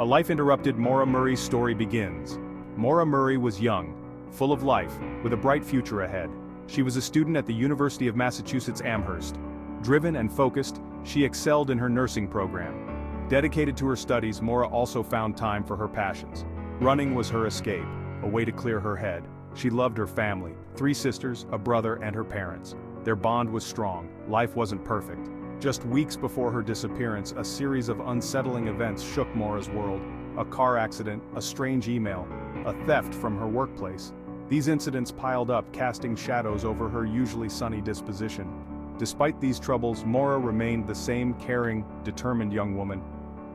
A life-interrupted Maura Murray's story begins. Maura Murray was young, full of life, with a bright future ahead. She was a student at the University of Massachusetts Amherst. Driven and focused, she excelled in her nursing program. Dedicated to her studies, Maura also found time for her passions. Running was her escape, a way to clear her head. She loved her family, 3 sisters, a brother, and her parents. Their bond was strong. Life wasn't perfect. Just weeks before her disappearance, a series of unsettling events shook Maura's world. A car accident, a strange email, a theft from her workplace. These incidents piled up, casting shadows over her usually sunny disposition. Despite these troubles, Maura remained the same caring, determined young woman.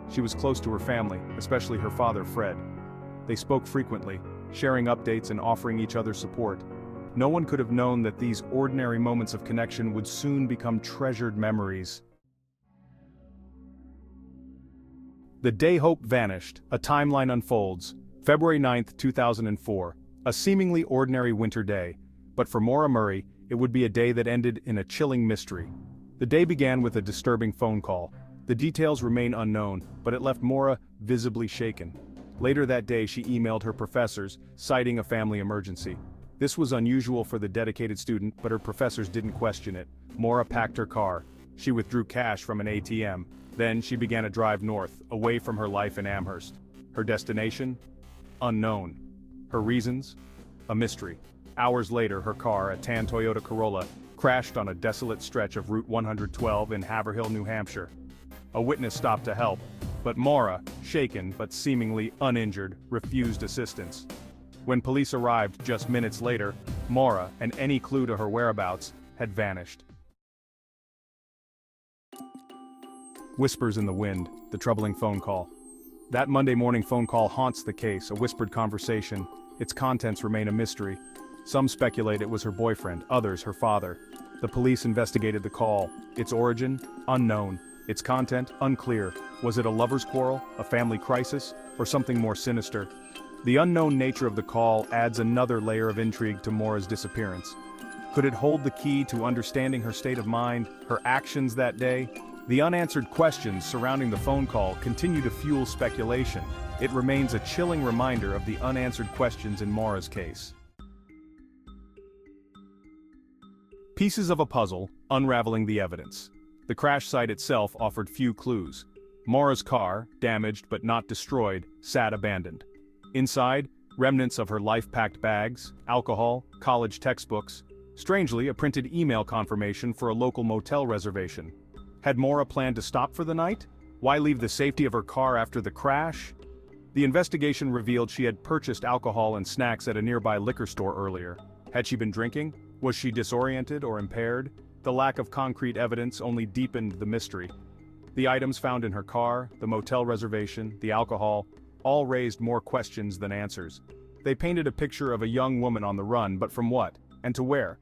She was close to her family, especially her father, Fred. They spoke frequently, sharing updates and offering each other support. No one could have known that these ordinary moments of connection would soon become treasured memories. The day hope vanished, a timeline unfolds. February 9, 2004, a seemingly ordinary winter day. But for Maura Murray, it would be a day that ended in a chilling mystery. The day began with a disturbing phone call. The details remain unknown, but it left Maura visibly shaken. Later that day, she emailed her professors, citing a family emergency. This was unusual for the dedicated student, but her professors didn't question it. Maura packed her car. She withdrew cash from an ATM. Then she began a drive north, away from her life in Amherst. Her destination? Unknown. Her reasons? A mystery. Hours later, her car, a tan Toyota Corolla, crashed on a desolate stretch of Route 112 in Haverhill, New Hampshire. A witness stopped to help, but Maura, shaken but seemingly uninjured, refused assistance. When police arrived just minutes later, Maura, and any clue to her whereabouts, had vanished. Whispers in the wind, the troubling phone call. That Monday morning phone call haunts the case, a whispered conversation. Its contents remain a mystery. Some speculate it was her boyfriend, others her father. The police investigated the call. Its origin? Unknown. Its content? Unclear. Was it a lover's quarrel, a family crisis, or something more sinister? The unknown nature of the call adds another layer of intrigue to Maura's disappearance. Could it hold the key to understanding her state of mind, her actions that day? The unanswered questions surrounding the phone call continue to fuel speculation. It remains a chilling reminder of the unanswered questions in Maura's case. Pieces of a puzzle, unraveling the evidence. The crash site itself offered few clues. Maura's car, damaged but not destroyed, sat abandoned. Inside, remnants of her life-packed bags, alcohol, college textbooks. Strangely, a printed email confirmation for a local motel reservation. Had Maura planned to stop for the night? Why leave the safety of her car after the crash? The investigation revealed she had purchased alcohol and snacks at a nearby liquor store earlier. Had she been drinking? Was she disoriented or impaired? The lack of concrete evidence only deepened the mystery. The items found in her car, the motel reservation, the alcohol, all raised more questions than answers. They painted a picture of a young woman on the run, but from what? And to where?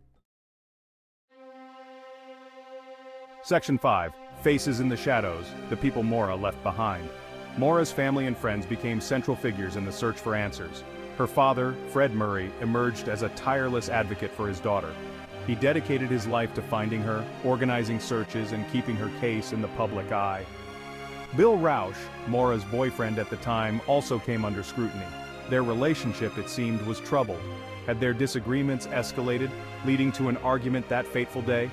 Section 5. Faces in the Shadows, the people Maura left behind. Maura's family and friends became central figures in the search for answers. Her father, Fred Murray, emerged as a tireless advocate for his daughter. He dedicated his life to finding her, organizing searches, and keeping her case in the public eye. Bill Rausch, Maura's boyfriend at the time, also came under scrutiny. Their relationship, it seemed, was troubled. Had their disagreements escalated, leading to an argument that fateful day?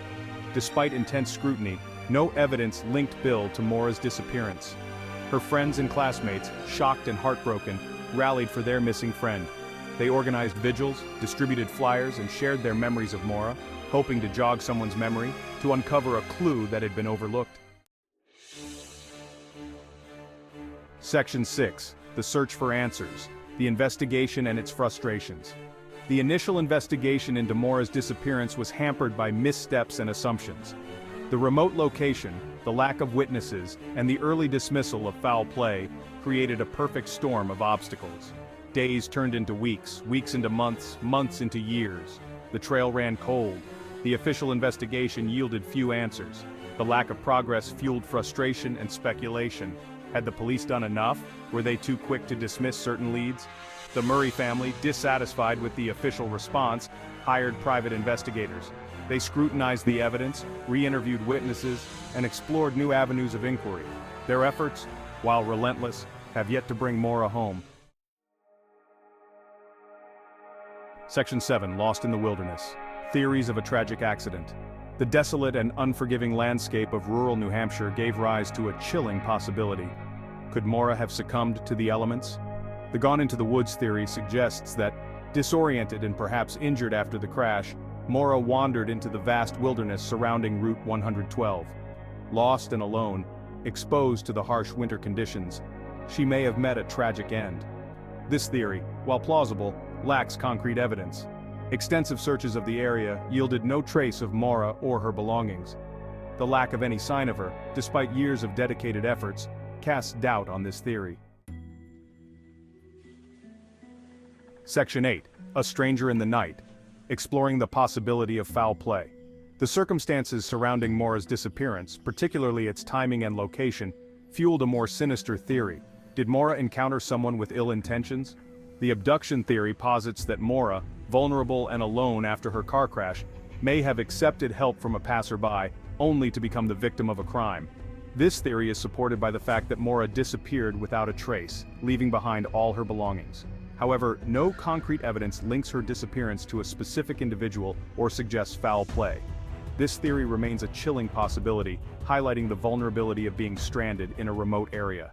Despite intense scrutiny, no evidence linked Bill to Maura's disappearance. Her friends and classmates, shocked and heartbroken, rallied for their missing friend. They organized vigils, distributed flyers, and shared their memories of Maura, hoping to jog someone's memory, to uncover a clue that had been overlooked. Section 6. The Search for Answers. The Investigation and its Frustrations. The initial investigation into Maura's disappearance was hampered by missteps and assumptions. The remote location, the lack of witnesses, and the early dismissal of foul play created a perfect storm of obstacles. Days turned into weeks, weeks into months, months into years. The trail ran cold. The official investigation yielded few answers. The lack of progress fueled frustration and speculation. Had the police done enough? Were they too quick to dismiss certain leads? The Murray family, dissatisfied with the official response, hired private investigators. They scrutinized the evidence, re-interviewed witnesses, and explored new avenues of inquiry. Their efforts, while relentless, have yet to bring Maura home. Section 7. Lost in the Wilderness. Theories of a tragic accident. The desolate and unforgiving landscape of rural New Hampshire gave rise to a chilling possibility. Could Maura have succumbed to the elements? The gone into the woods theory suggests that, disoriented and perhaps injured after the crash, Maura wandered into the vast wilderness surrounding Route 112. Lost and alone, exposed to the harsh winter conditions, she may have met a tragic end. This theory, while plausible, lacks concrete evidence. Extensive searches of the area yielded no trace of Maura or her belongings. The lack of any sign of her, despite years of dedicated efforts, casts doubt on this theory. Section 8. A Stranger in the Night. Exploring the possibility of foul play. The circumstances surrounding Maura's disappearance, particularly its timing and location, fueled a more sinister theory. Did Maura encounter someone with ill intentions? The abduction theory posits that Maura, vulnerable and alone after her car crash, may have accepted help from a passerby, only to become the victim of a crime. This theory is supported by the fact that Maura disappeared without a trace, leaving behind all her belongings. However, no concrete evidence links her disappearance to a specific individual or suggests foul play. This theory remains a chilling possibility, highlighting the vulnerability of being stranded in a remote area.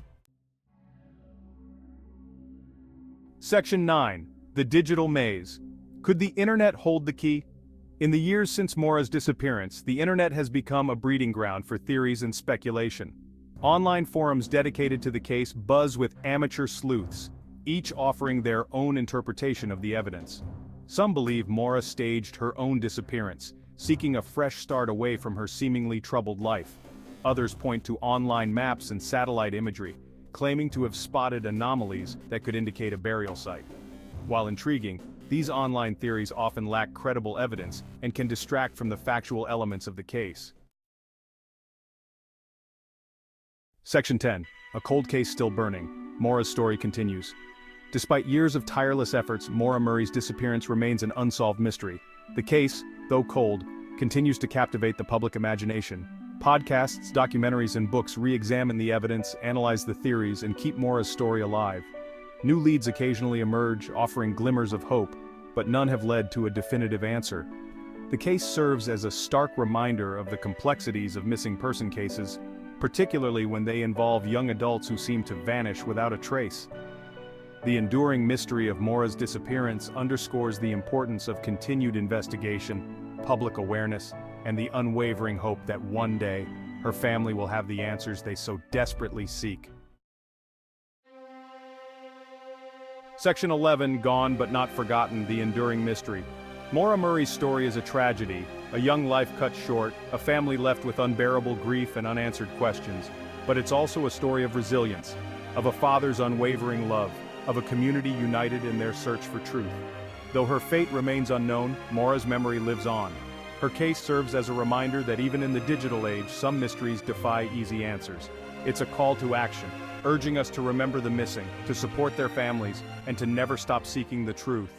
Section 9. The Digital Maze. Could the internet hold the key? In the years since Maura's disappearance, the internet has become a breeding ground for theories and speculation. Online forums dedicated to the case buzz with amateur sleuths, each offering their own interpretation of the evidence. Some believe Maura staged her own disappearance, seeking a fresh start away from her seemingly troubled life. Others point to online maps and satellite imagery, claiming to have spotted anomalies that could indicate a burial site. While intriguing, these online theories often lack credible evidence and can distract from the factual elements of the case. Section 10. A Cold Case Still Burning. Maura's story continues. Despite years of tireless efforts, Maura Murray's disappearance remains an unsolved mystery. The case, though cold, continues to captivate the public imagination. Podcasts, documentaries, and books re-examine the evidence, analyze the theories, and keep Maura's story alive. New leads occasionally emerge, offering glimmers of hope, but none have led to a definitive answer. The case serves as a stark reminder of the complexities of missing person cases, particularly when they involve young adults who seem to vanish without a trace. The enduring mystery of Maura's disappearance underscores the importance of continued investigation, public awareness, and the unwavering hope that one day, her family will have the answers they so desperately seek. Section 11. Gone but not forgotten, the enduring mystery. Maura Murray's story is a tragedy, a young life cut short, a family left with unbearable grief and unanswered questions. But it's also a story of resilience, of a father's unwavering love, of a community united in their search for truth. Though her fate remains unknown, Maura's memory lives on. Her case serves as a reminder that even in the digital age, some mysteries defy easy answers. It's a call to action, urging us to remember the missing, to support their families, and to never stop seeking the truth.